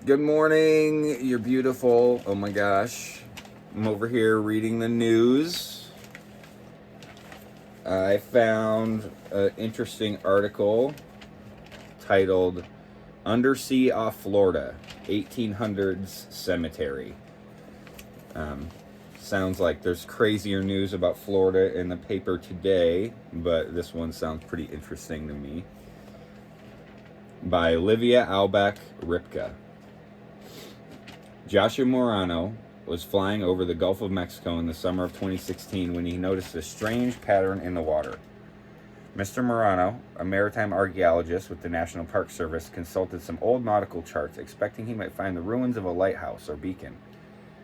Good morning. You're beautiful. Oh my gosh. I'm over here reading the news. I found an interesting article titled Undersea Off Florida 1800s Cemetery. Sounds like there's crazier news about Florida in the paper today, but this one sounds pretty interesting to me. By Olivia Albeck Ripka. Joshua Morano was flying over the Gulf of Mexico in the summer of 2016 when he noticed a strange pattern in the water. Mr. Morano, a maritime archaeologist with the National Park Service, consulted some old nautical charts, expecting he might find the ruins of a lighthouse or beacon.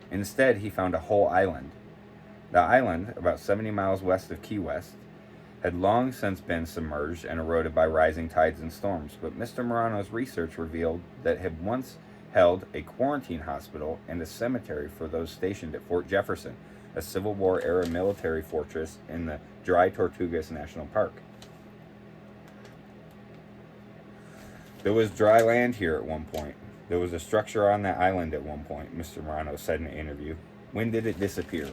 Instead, he found a whole island. The island, about 70 miles west of Key West, had long since been submerged and eroded by rising tides and storms, but Mr. Morano's research revealed that it had once held a quarantine hospital and a cemetery for those stationed at Fort Jefferson, a Civil War-era military fortress in the Dry Tortugas National Park. There was dry land here at one point. There was a structure on that island at one point, Mr. Morano said in an interview. When did it disappear?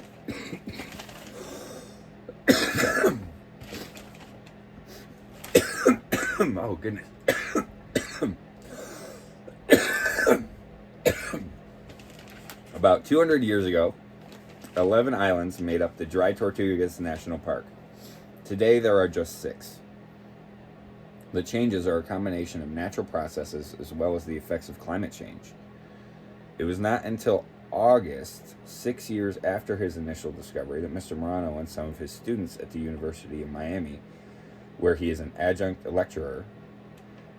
Oh, goodness. About 200 years ago, 11 islands made up the Dry Tortugas National Park. Today, there are just 6. The changes are a combination of natural processes as well as the effects of climate change. It was not until August, 6 years after his initial discovery, that Mr. Morano and some of his students at the University of Miami, where he is an adjunct lecturer,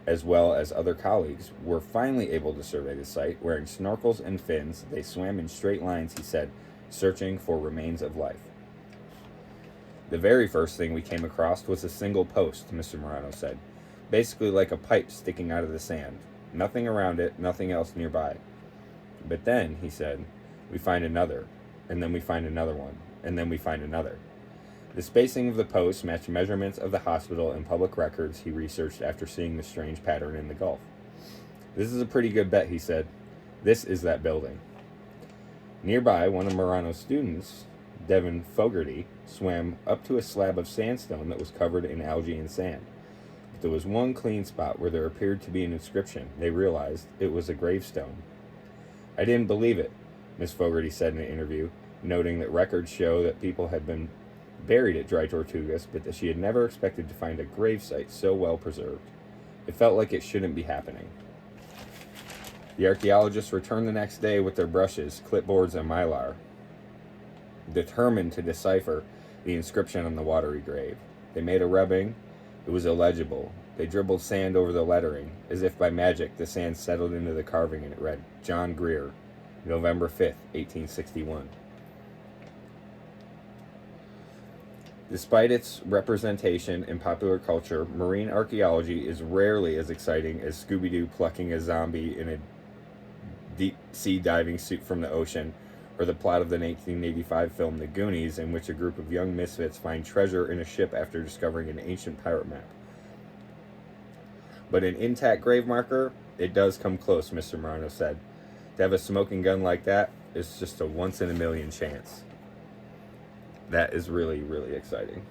as well as other colleagues, were finally able to survey the site. Wearing snorkels and fins, they swam in straight lines, he said, searching for remains of life. The very first thing we came across was a single post, Mr. Morano said, basically like a pipe sticking out of the sand. Nothing around it, nothing else nearby. But then, he said, we find another, and then we find another one, and then we find another. The spacing of the posts matched measurements of the hospital and public records he researched after seeing the strange pattern in the Gulf. This is a pretty good bet, he said. This is that building. Nearby, one of Morano's students, Devin Fogarty, swam up to a slab of sandstone that was covered in algae and sand. But there was one clean spot where there appeared to be an inscription. They realized it was a gravestone. I didn't believe it, Miss Fogarty said in an interview, noting that records show that people had been buried at Dry Tortugas, but that she had never expected to find a gravesite so well preserved. It felt like it shouldn't be happening. The archaeologists returned the next day with their brushes, clipboards, and mylar, determined to decipher the inscription on the watery grave. They made a rubbing. It was illegible. They dribbled sand over the lettering. As if by magic, the sand settled into the carving, and it read, John Greer, November 5th, 1861. Despite its representation in popular culture, marine archaeology is rarely as exciting as Scooby-Doo plucking a zombie in a deep-sea diving suit from the ocean, or the plot of the 1985 film The Goonies, in which a group of young misfits find treasure in a ship after discovering an ancient pirate map. But an intact grave marker, it does come close, Mr. Morano said. To have a smoking gun like that is just a once-in-a-million chance. That is really, really exciting.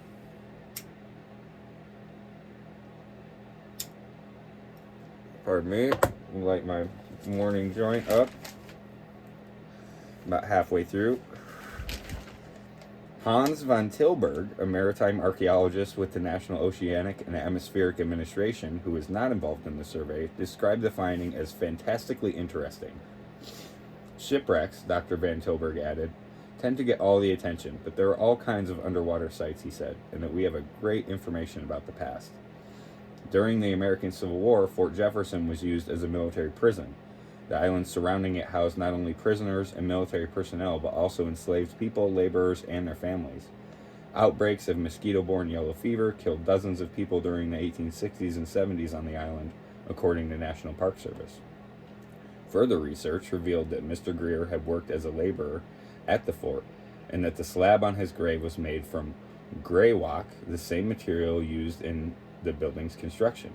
Pardon me. Light my morning joint up. About halfway through. Hans von Tilburg, a maritime archaeologist with the National Oceanic and Atmospheric Administration, who was not involved in the survey, described the finding as fantastically interesting. Shipwrecks, Dr. van Tilburg added, tend to get all the attention, but there are all kinds of underwater sites, he said, and that we have a great information about the past. During the American Civil War, Fort Jefferson was used as a military prison. The islands surrounding it housed not only prisoners and military personnel, but also enslaved people, laborers, and their families. Outbreaks of mosquito-borne yellow fever killed dozens of people during the 1860s and 70s on the island, according to National Park Service. Further research revealed that Mr. Greer had worked as a laborer at the fort, and that the slab on his grave was made from grey walk, the same material used in the building's construction.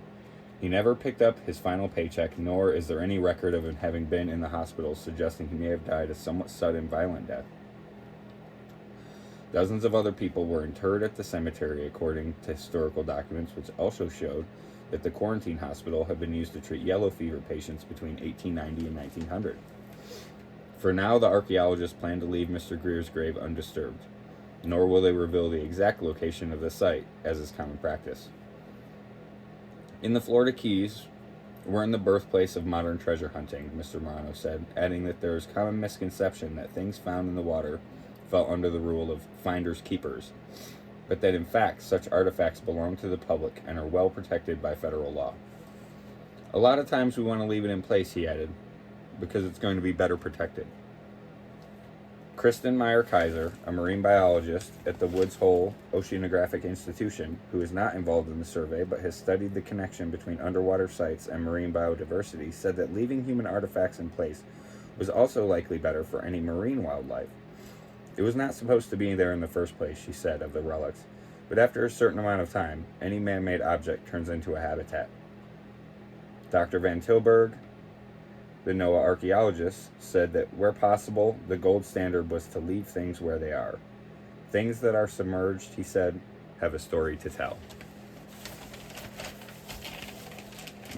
He never picked up his final paycheck, nor is there any record of him having been in the hospital, suggesting he may have died a somewhat sudden, violent death. Dozens of other people were interred at the cemetery, according to historical documents, which also showed that the quarantine hospital had been used to treat yellow fever patients between 1890 and 1900. For now, the archaeologists plan to leave Mr. Greer's grave undisturbed, nor will they reveal the exact location of the site, as is common practice. In the Florida Keys, we're in the birthplace of modern treasure hunting, Mr. Morano said, adding that there is common misconception that things found in the water fell under the rule of finders keepers, but that in fact such artifacts belong to the public and are well protected by federal law. A lot of times we want to leave it in place, he added, because it's going to be better protected. Kristen Meyer Kaiser, a marine biologist at the Woods Hole Oceanographic Institution, who is not involved in the survey but has studied the connection between underwater sites and marine biodiversity, said that leaving human artifacts in place was also likely better for any marine wildlife. It was not supposed to be there in the first place, she said of the relics, but after a certain amount of time, any man-made object turns into a habitat. Dr. Van Tilburg, the NOAA archaeologist, said that where possible, the gold standard was to leave things where they are. Things that are submerged, he said, have a story to tell.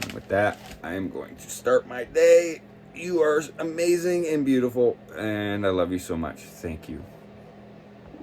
And with that, I am going to start my day. You are amazing and beautiful, and I love you so much. Thank you.